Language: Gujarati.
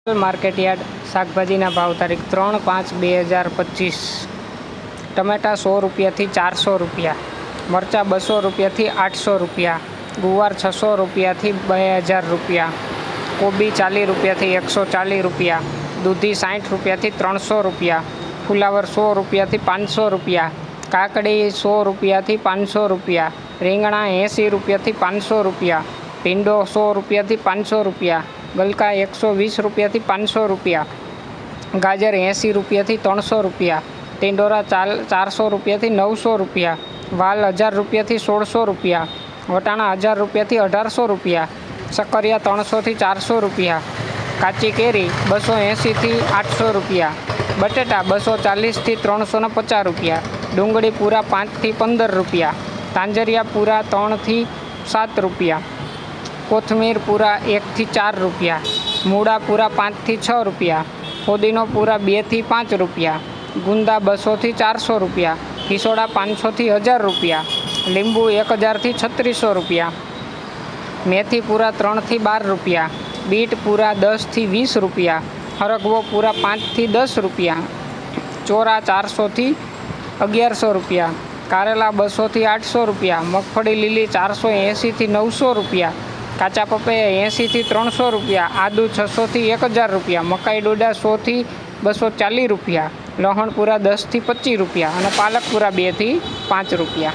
માર્કેટયાર્ડ શાકભાજીના ભાવ તારીખ 3/5/2025। ટમેટા 100 રૂપિયાથી 400 રૂપિયા, મરચાં 200 રૂપિયાથી 800 રૂપિયા, ગુવાર 600 રૂપિયાથી 2000 રૂપિયા, કોબી 40 રૂપિયાથી 140 રૂપિયા, દૂધી 60 રૂપિયાથી 300 રૂપિયા, ફુલાવર 100 રૂપિયાથી 500 રૂપિયા, કાકડી 100 રૂપિયાથી 500 રૂપિયા, રીંગણા 80 રૂપિયાથી 500 રૂપિયા, ભીંડો 100 રૂપિયાથી 500 રૂપિયા, ગલકા 120 રૂપિયાથી 500 રૂપિયા, ગાજર 80 રૂપિયાથી 300 રૂપિયા, ટિંડોરા 400 રૂપિયાથી 900 રૂપિયા, વાલ 1000 રૂપિયાથી 1600 રૂપિયા, વટાણા 1000 રૂપિયાથી 1800 રૂપિયા, શક્કરિયા 300થી 400 રૂપિયા, કાચી કેરી 280થી 800 રૂપિયા, બટેટા 240થી 350 રૂપિયા, ડુંગળી પૂરા 5થી 15 રૂપિયા, તાંજરિયા પૂરા 3થી 7 રૂપિયા, કોથમીર પૂરા 1થી 4 રૂપિયા, મૂળા પૂરા 5થી 6 રૂપિયા, ફોદીનો પૂરા 2થી 5 રૂપિયા, ગુંદા 200થી 400 રૂપિયા, હિસોડા 500થી 1000 રૂપિયા, લીંબુ 1000થી 3600 રૂપિયા, મેથી પૂરા 3થી 12 રૂપિયા, બીટ પૂરા 10થી 20 રૂપિયા, હરગવો પૂરા 5થી 10 રૂપિયા, ચોરા 400થી 1100 રૂપિયા, કારેલા 200થી 800 રૂપિયા, મગફળી લીલી 480થી 900 રૂપિયા, કાચા પપૈયા 80થી 300 રૂપિયા, આદુ 600થી 1000 રૂપિયા, મકાઈ ડોડા 100થી 240 રૂપિયા, લહણ પૂરા 10થી 25 રૂપિયા અને પાલક પૂરા 2થી 5 રૂપિયા।